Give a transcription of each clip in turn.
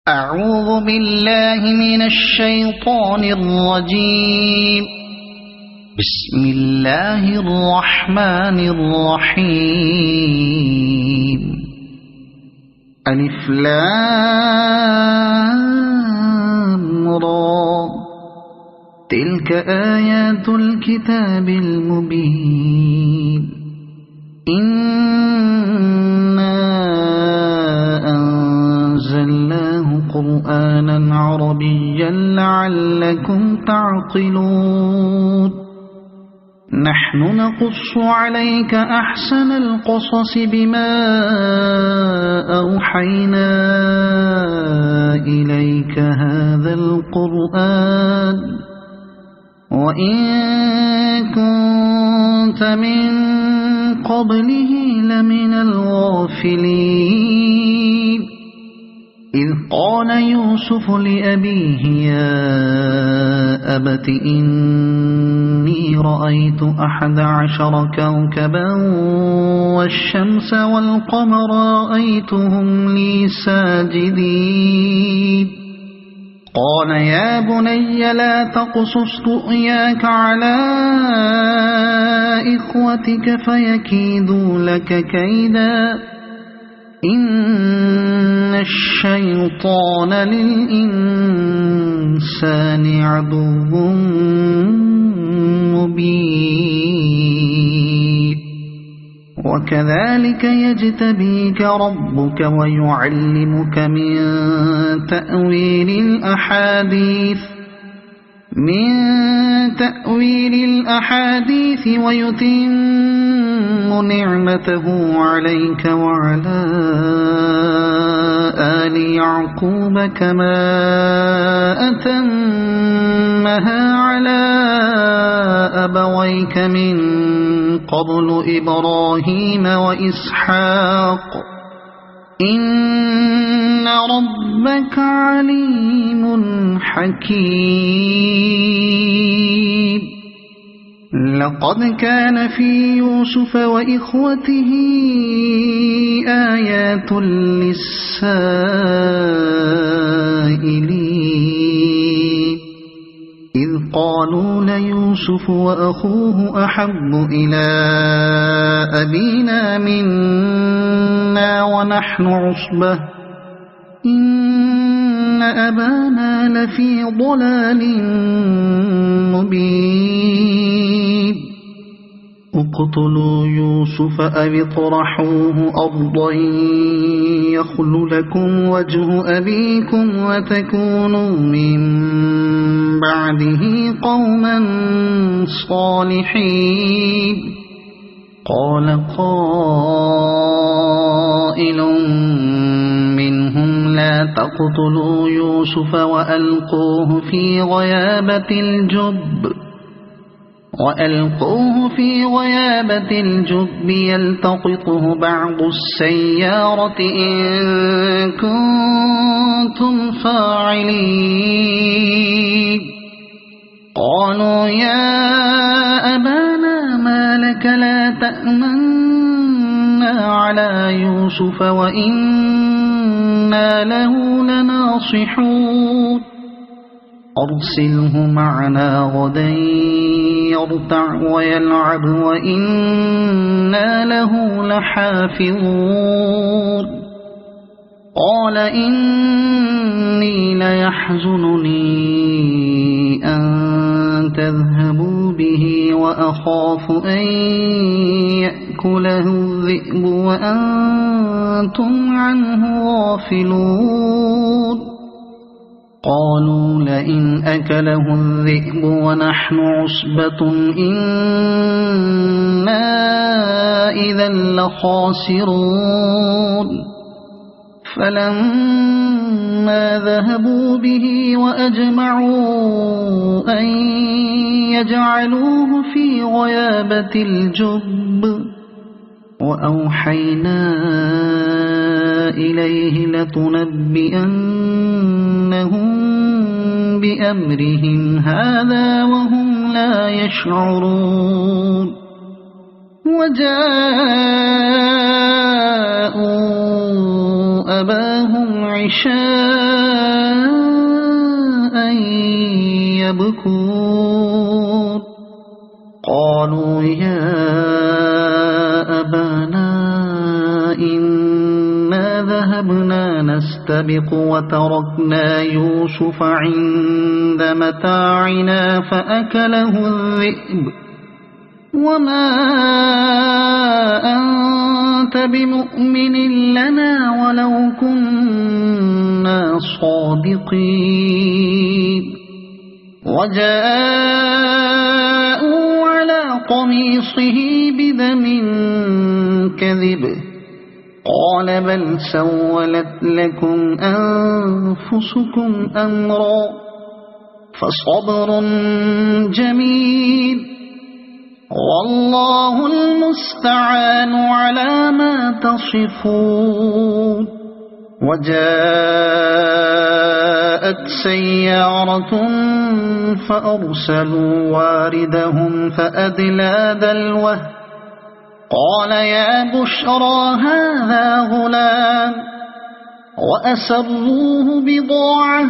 أعوذ بالله من الشيطان الرجيم. بسم الله الرحمن الرحيم. ألف لام را. تلك آيات الكتاب المبين. إنا أنزلناه قرآنا عربيا لعلكم تعقلون. نحن نقص عليك أحسن القصص بما أوحينا إليك هذا القرآن وإن كنت من قبله لمن الغافلين. إذ قال يوسف لأبيه يا أبت إني رأيت 11 كوكبا والشمس والقمر رأيتهم لي ساجدين. قال يا بني لا تقصص رؤياك على إخوتك فيكيدوا لك كيدا إن الشيطان للإنسان عدو مبين. وكذلك يجتبيك ربك ويعلمك من تأويل الأحاديث ويتم نعمته عليك وعلى آل يعقوب كما أتمها على أبويك من قبل إبراهيم وإسحاق إن ربك عليم حكيم. لقد كان في يوسف وإخوته آيات للسائلين. إذ قالوا ليوسف وأخوه أحب إلى أبينا منا ونحن عصبة إن أبانا لفي ضلال مبين. اقتلوا يوسف أو اطرحوه أرضا يخل لكم وجه أبيكم وتكونوا من بعده قوما صالحين. قال قائل منهم لا تقتلوا يوسف وألقوه في غيابة الجب يلتقطه بعض السيارة إن كنتم فاعلين. قالوا يا أبانا ما لك لا تأمنا على يوسف وإنا له لناصحون. أرسله معنا غدا يرتع ويلعب وإنا له لحافظون. قال إني ليحزنني أن تذهبوا به وأخاف أن يأكله الذئب وأنتم عنه غافلون. قالوا لئن أكله الذئب ونحن عصبة إنا إذا لخاسرون. فلما ذهبوا به وأجمعوا أن يجعلوه في غيابة الجب وأوحينا إليه لتنبئنهم بأمرهم هذا وهم لا يشعرون. وجاءوا أباهم عشاء يبكون قالوا يا أبانا إنا ذهبنا نستبق وتركنا يوسف عند متاعنا فأكله الذئب وما أنت بمؤمن لنا ولو كنا صادقين وجاءوا على قميصه بدم كذب قال بل سولت لكم أنفسكم أمرا فصبر جميل والله المستعان على ما تصفون وجاءت سيارة فأرسلوا واردهم فأدلى دلوه قال يا بشرى هذا غلام وأسروه بضاعة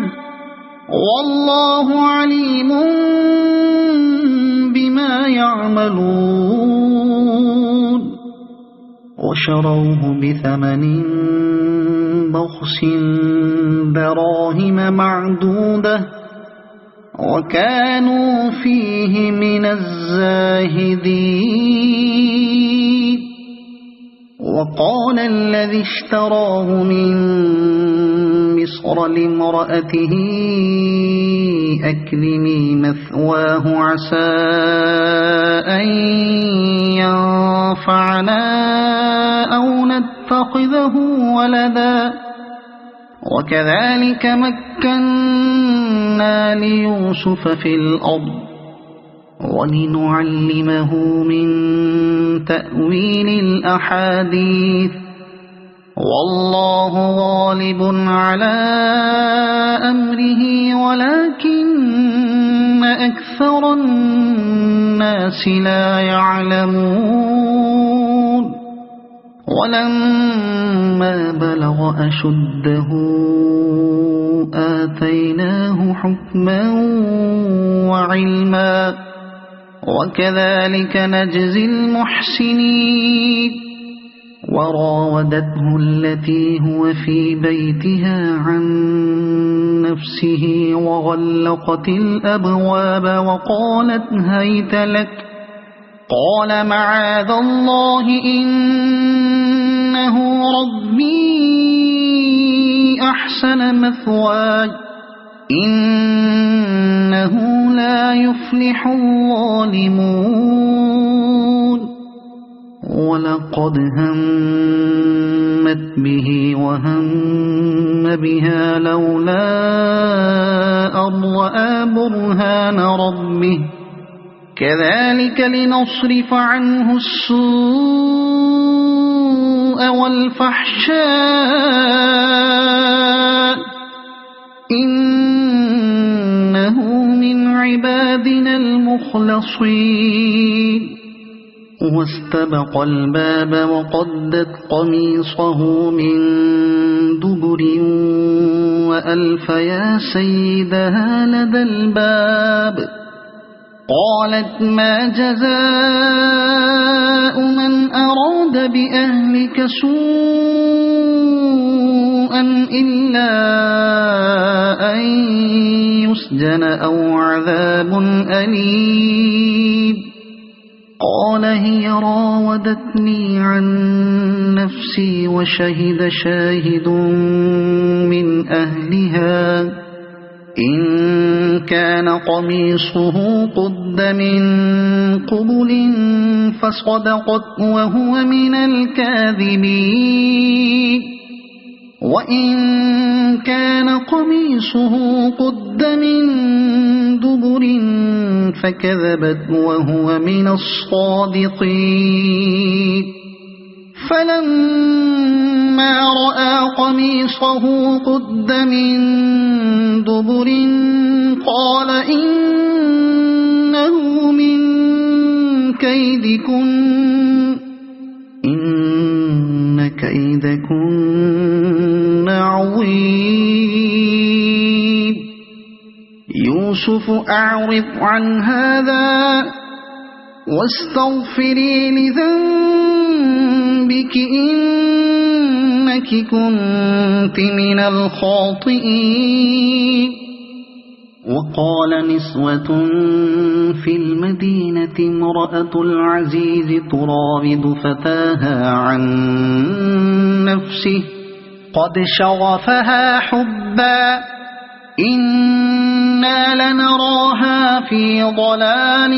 والله عليم بما يعملون وشروه بثمن بخس دراهم معدودة وكانوا فيه من الزاهدين وقال الذي اشتراه من مصر لامرأته أكرمي مثواه عسى أن ينفعنا أو نتخذه ولدا وكذلك مكنا ليوسف في الأرض ولنعلمه من تأويل الأحاديث والله غالب على أمره ولكن أكثر الناس لا يعلمون ولما بلغ أشده آتيناه حكما وعلما وكذلك نجزي المحسنين وراودته التي هو في بيتها عن نفسه وغلقت الأبواب وقالت هيت لك قال معاذ الله إنه ربي أحسن مثواي إنه لا يفلح الظالمون ولقد همت به وهم بها لولا أن رأى برهان ربه كذلك لنصرف عنه السوء والفحشاء إنه من عبادنا المخلصين واستبق الباب وقدت قميصه من دبر وألف يا سيدها لدى الباب قالت ما جزاء من أراد بأهلك سوءا إلا أن يسجن أو عذاب أليم قال هي راودتني عن نفسي وشهد شاهد من أهلها إن كان قميصه قد من قبل فصدقت وهو من الكاذبين وإن كان قميصه قد من دبر فكذبت وهو من الصادقين فلما رأى قميصه قد من دبر قال إنه من كيدكن إن كيدكن عظيم يوسف أعرض عن هذا واستغفري لذنبك إنك كنت من الخاطئين وقال نسوة في المدينة امرأة العزيز تراود فتاها عن نفسه قد شغفها حبا إنا لنراها في ضلال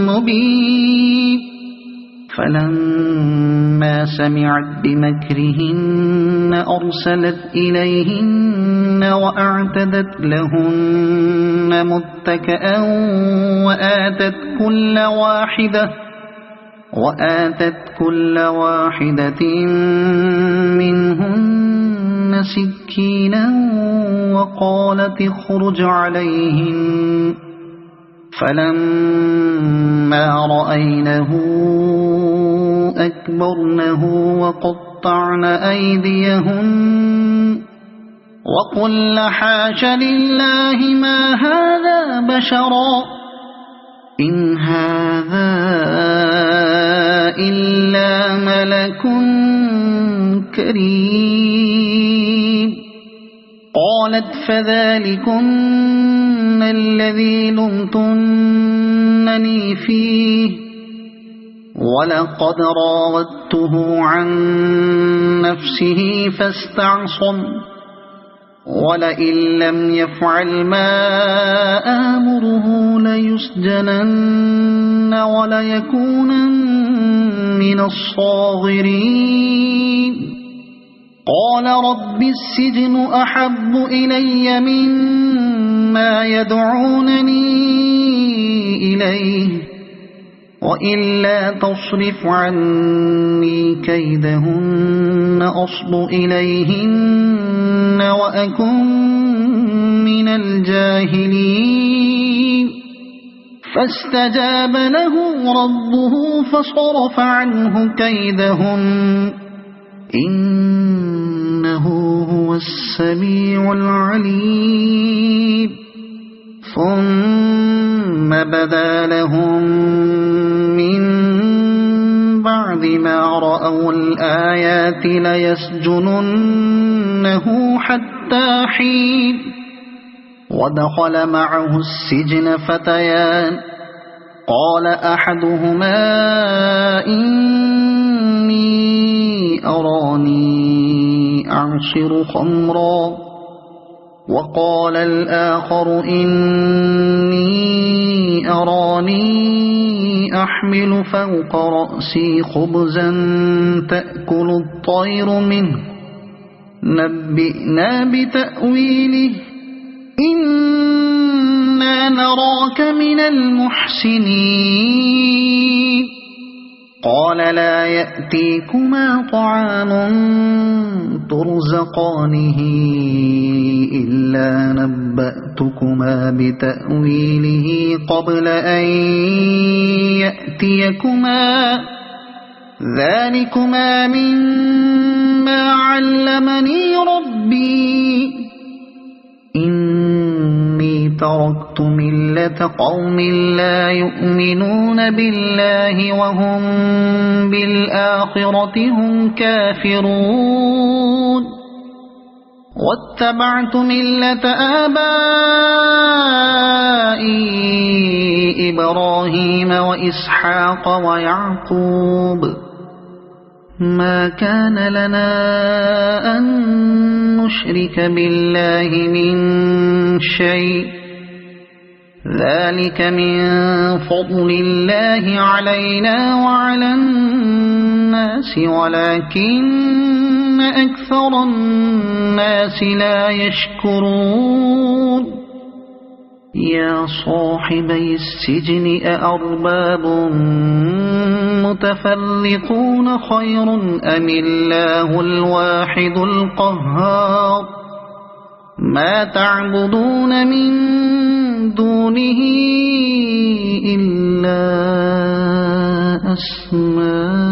مبين فلما سمعت بمكرهن أرسلت إليهن وأعتدت لهن متكئا وآتت كل واحدة منهن سكينا وقالت اخرج عليهن فلما رأينه أكبرنه وقطعن أيديهن وقلن حاش لله ما هذا بشرا إن هذا إلا ملك كريم قالت فذلكن الذي لمتنني فيه ولقد راودته عن نفسه فاستعصم ولئن لم يفعل ما آمره ليسجنن وليكونن من الصاغرين قال رب السجن أحب إلي مما يدعونني إليه وإلا تصرف عني كيدهن أصب إليهن وأكن من الجاهلين فاستجاب له ربه فصرف عنه كيدهن إنه هو السميع العليم ثم بدا لهم من بعد ما رأوا الآيات ليسجننه حتى حين ودخل معه السجن فتيان قال أحدهما إني أراني أعصر خمرا وقال الآخر إني أراني أحمل فوق رأسي خبزا تأكل الطير منه نبئنا بتأويله إنا نراك من المحسنين قال لا يأتيكما طعام ترزقانه إلا نبأتكما بتأويله قبل أن يأتيكما ذلكما مما علمني ربي إني تركت ملة قوم لا يؤمنون بالله وهم بالآخرة هم كافرون واتبعت ملة آبائي إبراهيم وإسحاق ويعقوب ما كان لنا أن نشرك بالله من شيء ذلك من فضل الله علينا وعلى الناس ولكن أكثر الناس لا يشكرون يا صاحبي السجن أأرباب متفرقون خير أم الله الواحد القهار ما تعبدون من دونه إلا أسماء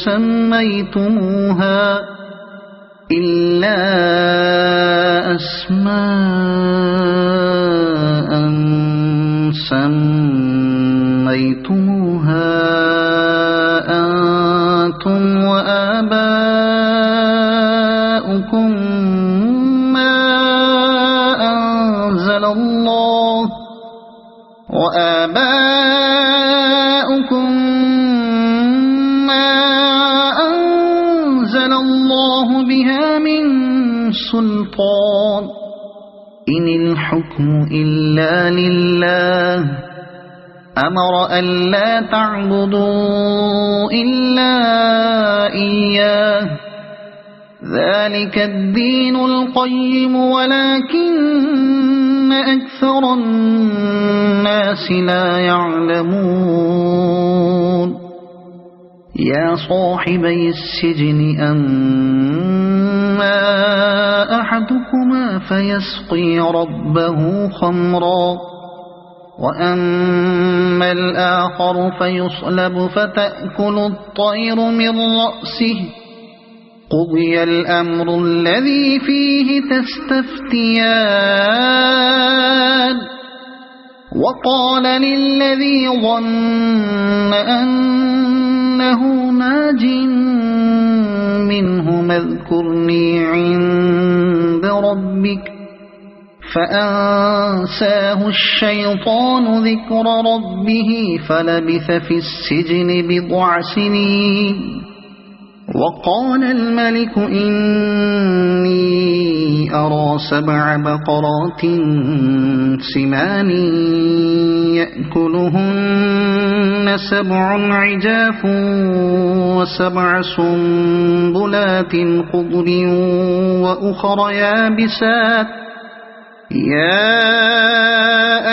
سميتموها إلا أسماء سميتموها أنتم وآباؤكم ما أنزل الله بها من سلطان إن الحكم إلا لله أمر ألا تعبدوا إلا إياه ذلك الدين القيم ولكن أكثر الناس لا يعلمون يا صاحبي السجن أما أحدكما فيسقي ربه خمرا وأما الآخر فيصلب فتأكل الطير من رأسه قضي الأمر الذي فيه تستفتيان وقال للذي ظن أنه ناج منه اذكرني عند ربك فأنساه الشيطان ذكر ربه فلبث في السجن بضع سنين وقال الملك إني أرى 7 بقرات سمان يأكلهن 7 عجاف و7 سنبلات خضر وأخر يابسات يا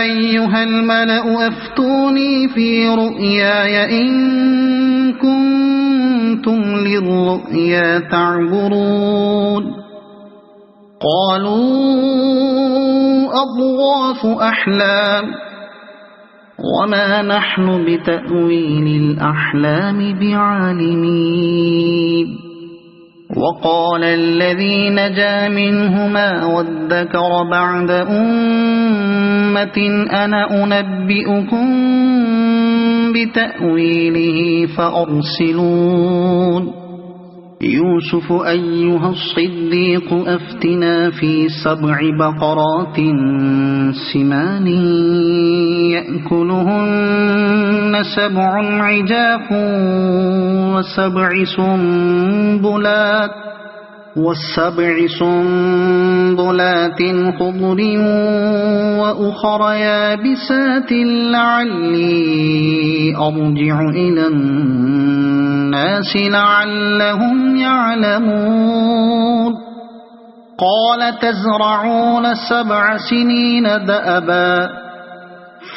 أيها الملأ أفتوني في رؤياي إن كنتم للرؤيا تعبرون قالوا أضغاث أحلام وما نحن بتأويل الأحلام بعالمين وقال الذي نجا منهما وادكر بعد أمة أنا أنبئكم بتأويله فأرسلون يوسف أيها الصديق أفتنا في 7 بقرات سمان يأكلهن 7 عجاف و7 سنبلات خضر وأخر يابسات لعلي أرجع إلى الناس لعلهم يعلمون قال تزرعون 7 سنين دأبا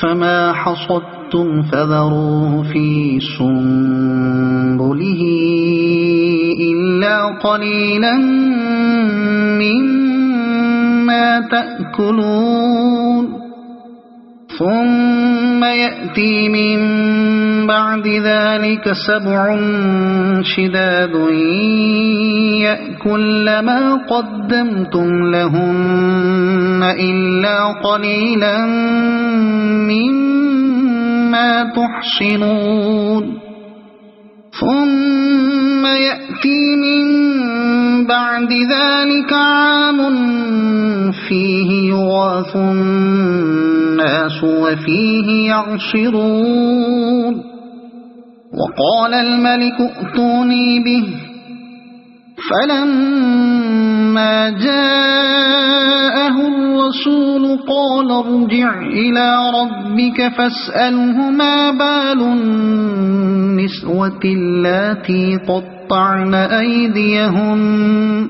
فما حصدتم فذروه في سنبله إلا قليلا مما تأكلون ثم يأتي من بعد ذلك 7 شداد يأكل ما قدمتم لهن إلا قليلا مما تحصنون ثم يأتي من بعد ذلك عام فيه يغاث الناس وفيه يعصرون وقال الملك ائتوني به فلما جاءه الرسول قال ارجع إلى ربك فاسأله ما بال النسوة اللاتي قطعن أيديهن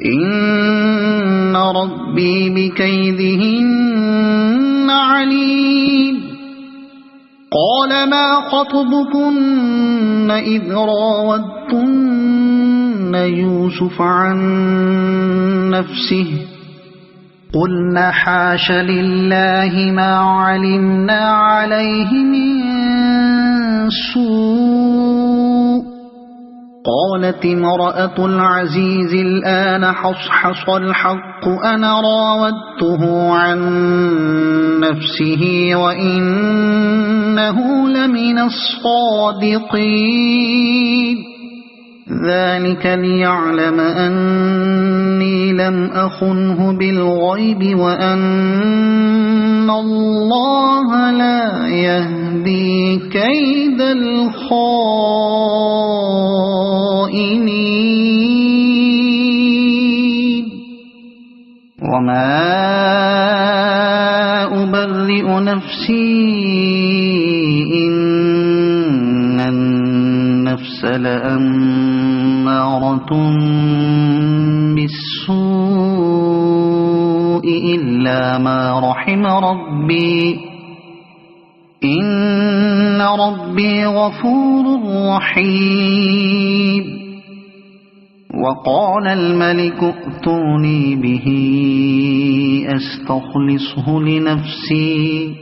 إن ربي بكيدهن عليم قال ما خطبكن إذ راودتن يوسف عن نفسه قلنا حاش لله ما علمنا عليه من سوء قالت امرأة العزيز الآن حصحص الحق أنا راودته عن نفسه وإنه لمن الصادقين ذلك ليعلم أني لم أخنه بالغيب وأن الله لا يهدي كيد الخائنين وما أبرئ نفسي إن النفس لأمارة بالسوء إلا ما رحم ربي إن ربي غفور رحيم وقال الملك ائتوني به أستخلصه لنفسي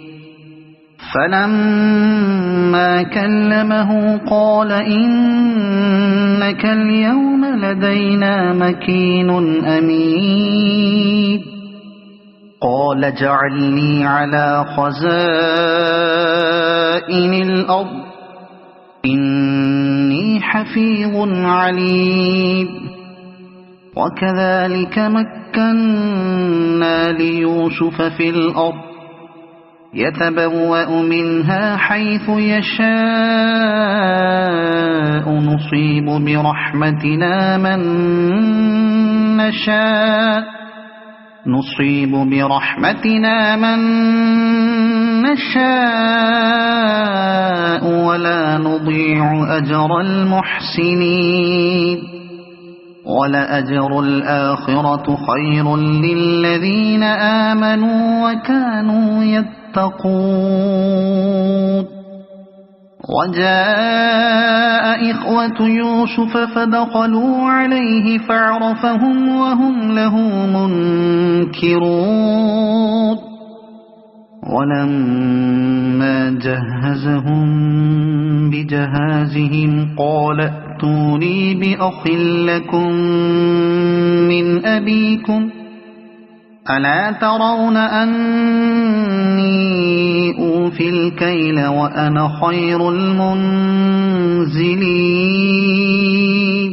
فلما كلمه قال إنك اليوم لدينا مكين أمين قال اجعلني على خزائن الأرض إني حفيظ عليم وكذلك مكنا ليوسف في الأرض يتبوأ منها حيث يشاء نصيب برحمتنا من نشاء ولا نضيع أجر المحسنين ولأجر الآخرة خير للذين آمنوا وكانوا يتقون وجاء إخوة يوسف فدخلوا عليه فعرفهم وهم له منكرون ولما جهزهم بجهازهم قال ائتوني بأخ لكم من أبيكم ألا ترون أني أوفي الكيل وأنا خير المنزلين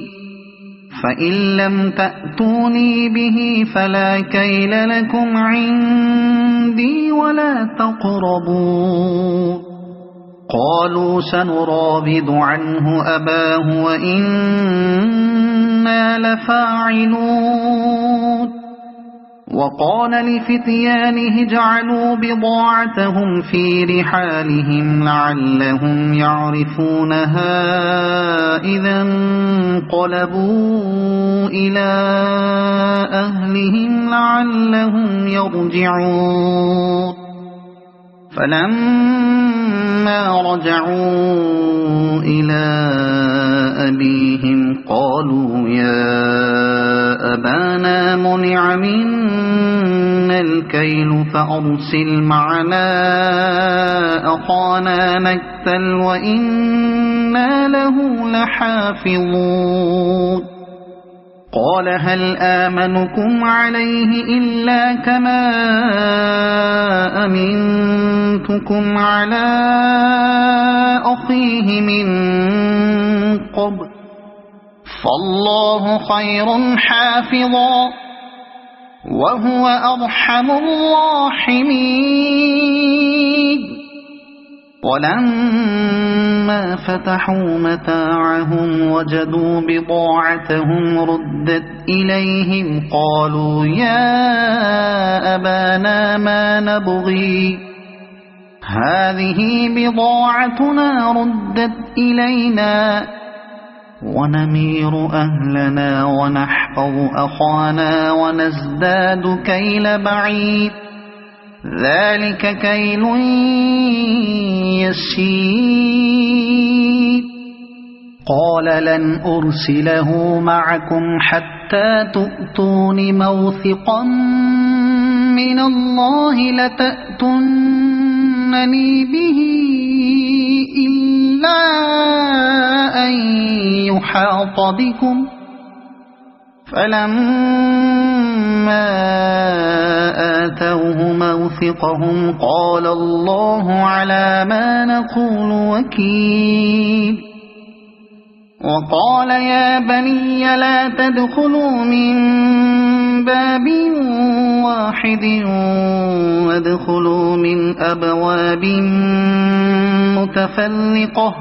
فإن لم تأتوني به فلا كيل لكم عندي ولا تقربون قالوا سنراود عنه أباه وإنا لفاعلون وقال لفتيانه اجعلوا بضاعتهم في رحالهم لعلهم يعرفونها إذا انقلبوا إلى أهلهم لعلهم يرجعون فلما رجعوا إلى أبيهم قالوا يا أبانا منع منا الكيل فأرسل معنا أخانا نكتل وإنا له لحافظون قال هل آمنكم عليه إلا كما أمنتكم على أخيه من قبل فالله خير حافظا وهو أرحم الراحمين ولما فتحوا متاعهم وجدوا بضاعتهم ردت إليهم قالوا يا أبانا ما نبغي هذه بضاعتنا ردت إلينا ونمير أهلنا ونحفظ أخانا ونزداد كيل بعيد ذلك كيل يسير قال لن أرسله معكم حتى تؤتون موثقا من الله لتأتونني به إلا إلا أن يحاط بكم فلما آتوه موثقهم قال الله على ما نقول وكيل وقال يا بني لا تدخلوا من باب واحد وادخلوا من أبواب متفرقة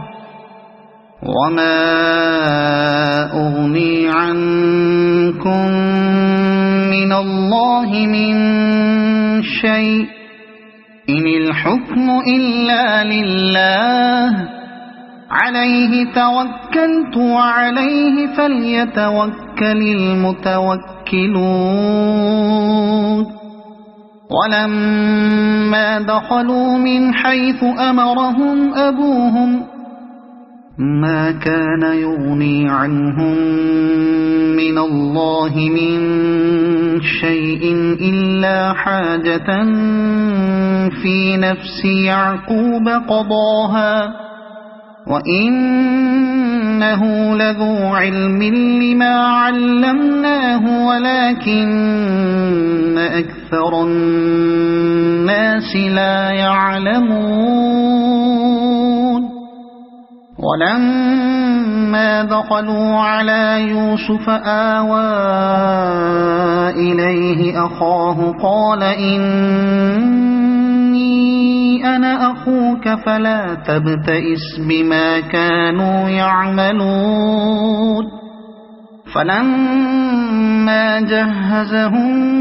وما أغني عنكم من الله من شيء إن الحكم إلا لله عليه توكلت وعليه فليتوكل المتوكلون ولما دخلوا من حيث أمرهم أبوهم ما كان يغني عنهم من الله من شيء إلا حاجة في نفس يعقوب قضاها وإنه لذو علم لما علمناه ولكن أكثر الناس لا يعلمون ولما دخلوا على يوسف آوى إليه أخاه قال إني أنا أخوك فلا تبتئس بما كانوا يعملون فلما جهزهم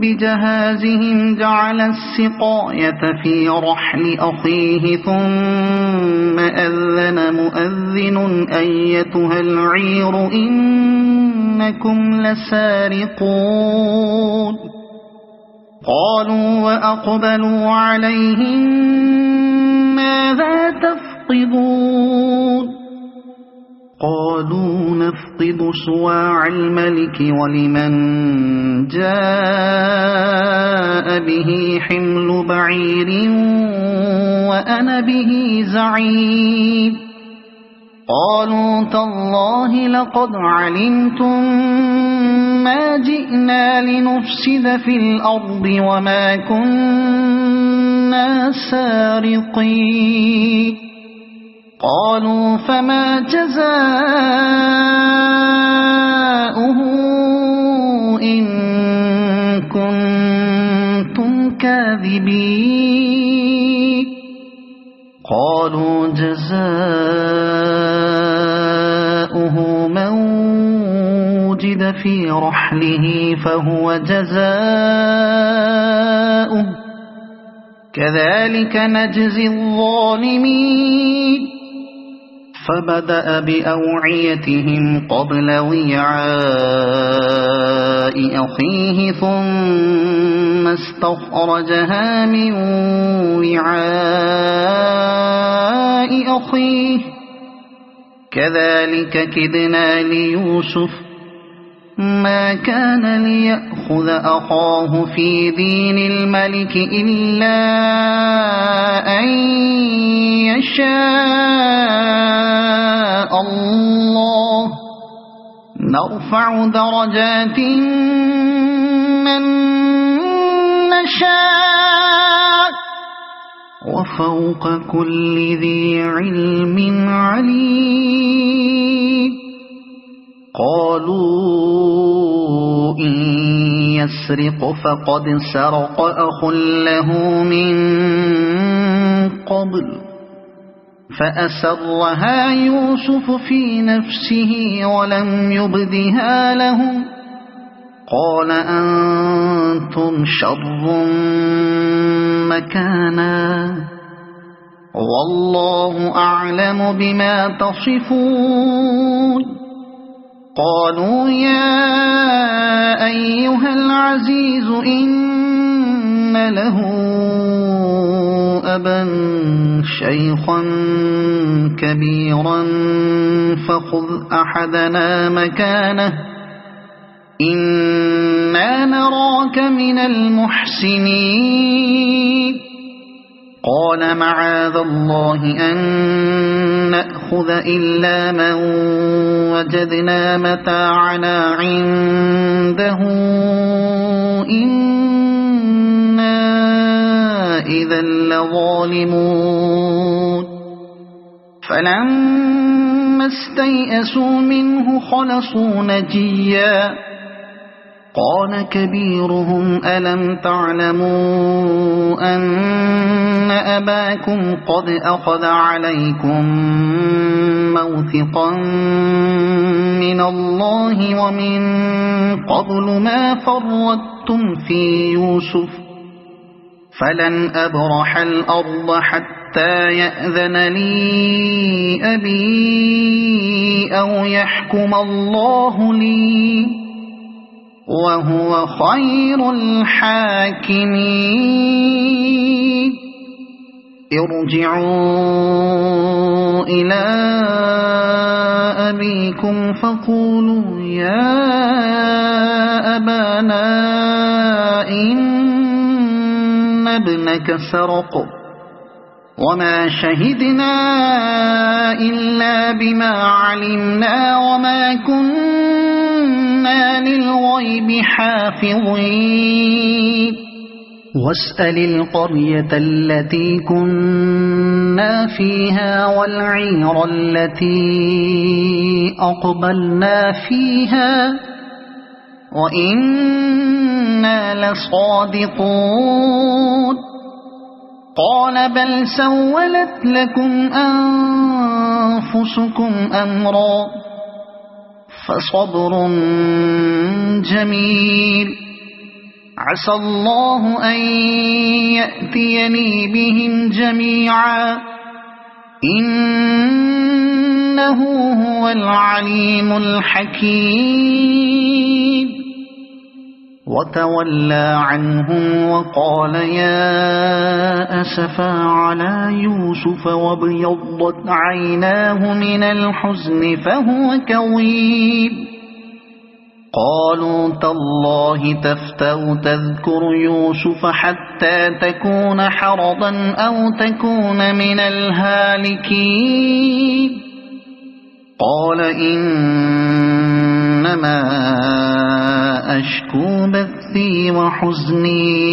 بجهازهم جعل السقاية في رحل أخيه ثم أذن مؤذن أيتها العير إنكم لسارقون قالوا وأقبلوا عليهم ماذا تفقدون قالوا نفقد صواع الملك ولمن جاء به حمل بعير وأنا به زعيم قالوا تالله لقد علمتم ما جئنا لنفسد في الأرض وما كنا سارقين قالوا فما جزاؤه إن كنتم كاذبين قالوا جزاؤه من وجد في رحله فهو جزاؤه كذلك نجزي الظالمين فبدأ بأوعيتهم قبل وعاء أخيه ثم استخرجها من وعاء أخيه كذلك كدنا ليوسف ما كان ليأخذ أخاه في دين الملك إلا أن يشاء الله نرفع درجات من نشاء وفوق كل ذي علم عليم قالوا إن يسرق فقد سرق أخ له من قبل فأسرها يوسف في نفسه ولم يبدها لهم قال أنتم شر مكانا والله أعلم بما تصفون قالوا يا أيها العزيز إن له أبا شيخا كبيرا فخذ أحدنا مكانه إنا نراك من المحسنين قال معاذ الله أن نأخذ إلا من وجدنا متاعنا عنده إنا إذا لظالمون فلما استيئسوا منه خلصوا نجيا قال كبيرهم ألم تعلموا أن أباكم قد أخذ عليكم موثقا من الله ومن قبل ما فرطتم في يوسف فلن أبرح الأرض حتى يأذن لي أبي أو يحكم الله لي وهو خير الحاكمين ارجعوا إلى أبيكم فقولوا يا أبانا إن ابنك سرق وما شهدنا إلا بما علمنا وما كنا للغيب حافظين واسأل القرية التي كنا فيها والعير التي أقبلنا فيها وإنا لصادقون قال بل سولت لكم أنفسكم أمرا فصبر جميل عسى الله أن يأتيني بهم جميعا إنه هو العليم الحكيم وتولى عنهم وقال يا أسفا على يوسف وابيضت عيناه من الحزن فهو كظيم قالوا تالله تفتأ تذكر يوسف حتى تكون حرضا أو تكون من الهالكين قال إنما أشكو بثي وحزني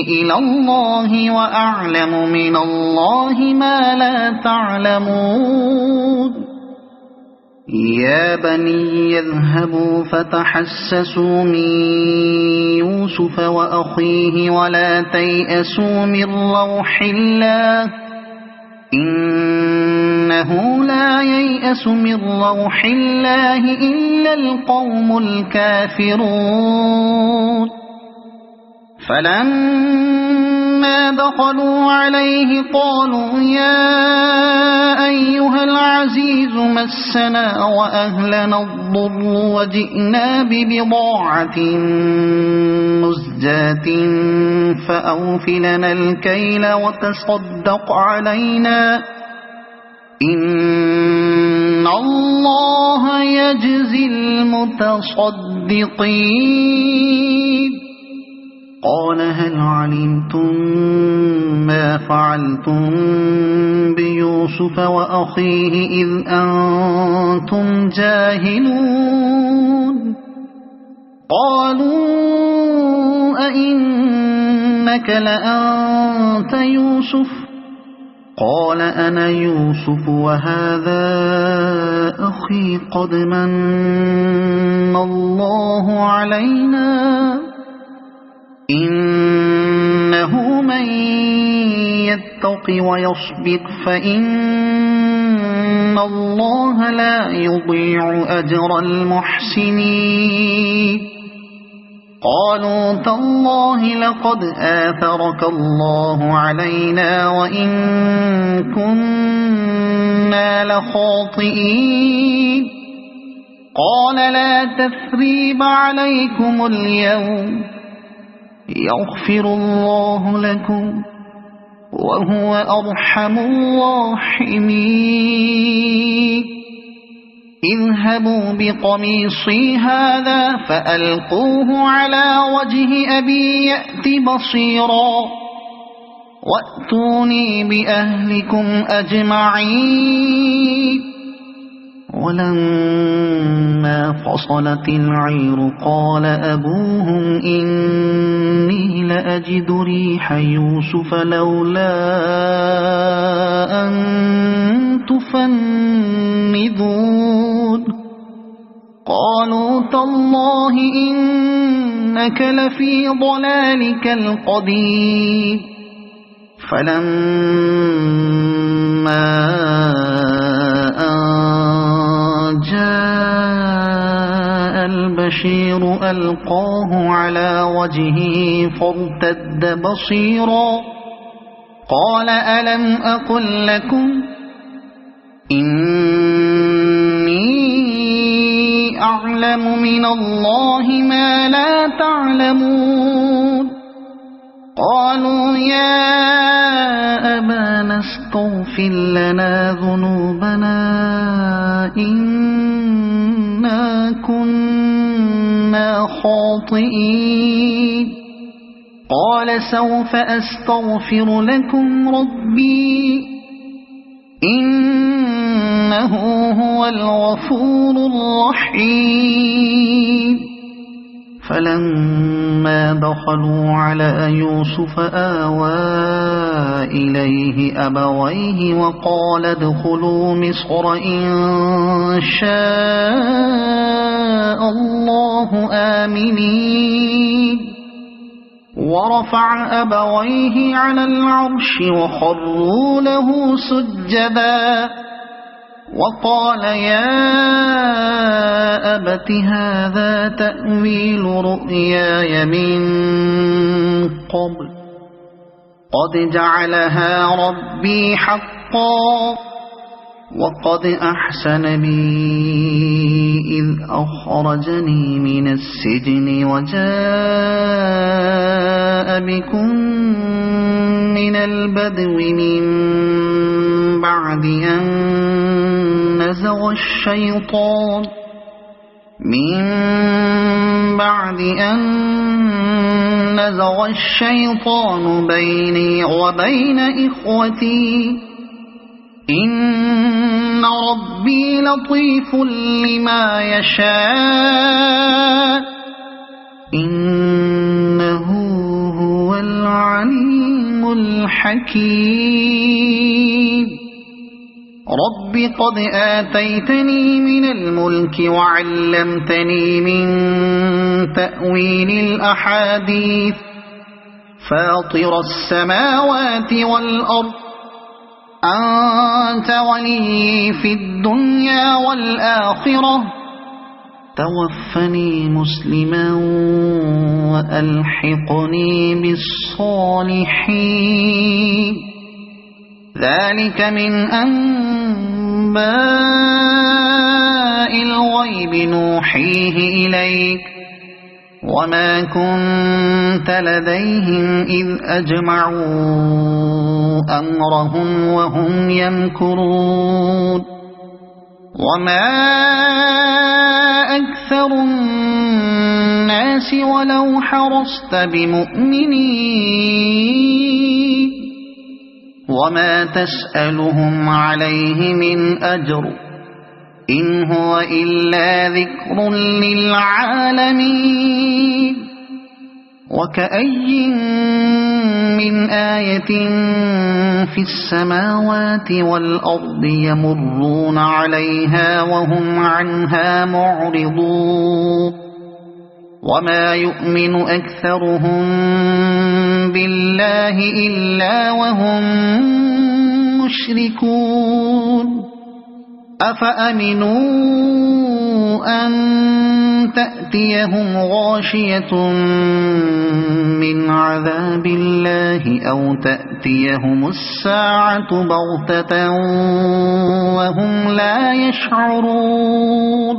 إلى الله وأعلم من الله ما لا تعلمون يا بني اذهبوا فتحسسوا من يوسف وأخيه ولا تيأسوا من روح الله إنه لا ييأس من روح الله إلا القوم الكافرون فلما دخلوا عليه قالوا يا أيها العزيز مسنا وأهلنا الضر وجئنا ببضاعة مزجاة فأوف لنا الكيل وتصدق علينا إن الله يجزي المتصدقين قال هل علمتم ما فعلتم بيوسف وأخيه إذ أنتم جاهلون قالوا أئنك لأنت يوسف قال أنا يوسف وهذا أخي قد من الله علينا إنه من يتق ويصبر فإن الله لا يضيع أجر المحسنين قالوا تالله لقد آثرك الله علينا وإن كنا لخاطئين قال لا تثريب عليكم اليوم يغفر الله لكم وهو أرحم الراحمين اذهبوا بقميصي هذا فألقوه على وجه أبي يأت بصيرا وَأْتُونِي بِأَهْلِكُمْ أَجْمَعِينَ وَلَمَّا فَصَلَتِ الْعِيرُ قَالَ أَبُوهُمْ إِنِّي لَأَجِدُ رِيحَ يُوسُفَ لَوْلَا أَن تُفَنِّدُونِ قَالُوا تَاللَّهِ إِنَّكَ لَفِي ضَلَالِكَ الْقَدِيمِ فَلَمَّا جاء البشير ألقاه على وجهه فارتد بصيرا قال ألم أقل لكم إني أعلم من الله ما لا تعلمون قالوا يا أبانا استغفر لنا ذنوبنا إنا كنا خاطئين قال سوف أستغفر لكم ربي إنه هو الغفور الرحيم فلما دخلوا على يوسف آوى إليه أبويه وقال ادخلوا مصر إن شاء الله آمنين ورفع أبويه على العرش وخروا له سجدا وقال يا أبت هذا تأويل رؤياي من قبل قد جعلها ربي حقا وقد أحسن بي إذ أخرجني من السجن وجاء بكم من البدو من بعد أن نزغ الشيطان بيني وبين إخوتي إن ربي لطيف لما يشاء إنه هو العليم الحكيم رب قد آتيتني من الملك وعلمتني من تأويل الأحاديث فاطر السماوات والأرض أنت ولي في الدنيا والآخرة توفني مسلما وألحقني بالصالحين ذلك من أنباء الغيب نوحيه إليك وما كنت لديهم إذ أجمعوا أمرهم وهم يمكرون وما أكثر الناس ولو حرصت بمؤمنين وما تسألهم عليه من أجر إن هو إلا ذكر للعالمين وكأي من آية في السماوات والأرض يمرون عليها وهم عنها معرضون وما يؤمن أكثرهم بالله إلا وهم مشركون أفأمنوا أن تأتيهم غاشية من عذاب الله أو تأتيهم الساعة بغتة وهم لا يشعرون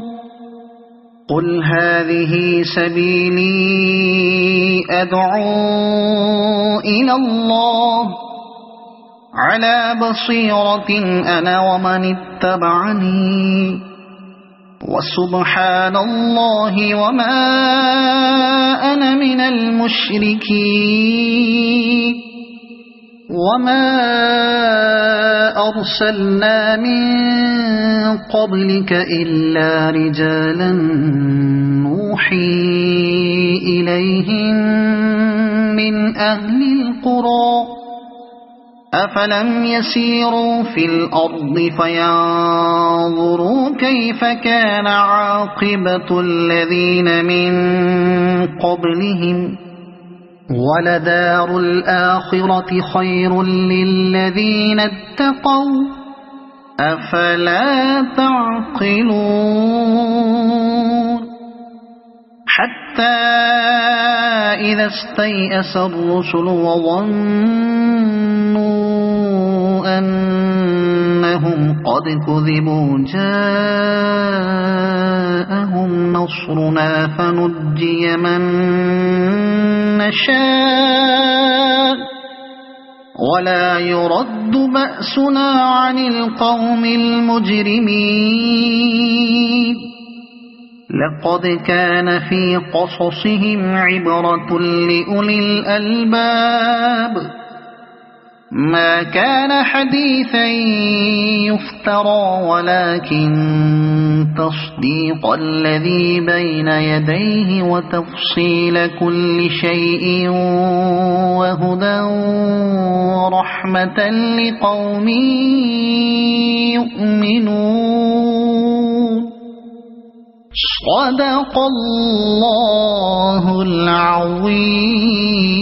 قل هذه سبيلي أدعو إلى الله على بصيرة أنا ومن اتبعني وسبحان الله وما أنا من المشركين وما أرسلنا من قبلك إلا رجالا نوحي إليهم من أهل القرى أفلم يسيروا في الأرض فينظروا كيف كان عاقبة الذين من قبلهم ولدار الآخرة خير للذين اتقوا أفلا تعقلون حتى إذا استيأس الرسل وظنوا أنهم قد كذبوا جاءهم نصرنا فنجي من نشاء ولا يرد بأسنا عن القوم المجرمين لقد كان في قصصهم عبرة لأولي الألباب ما كان حديثا يفترى ولكن تصديق الذي بين يديه وتفصيل كل شيء وهدى ورحمة لقوم يؤمنون صدق الله العظيم.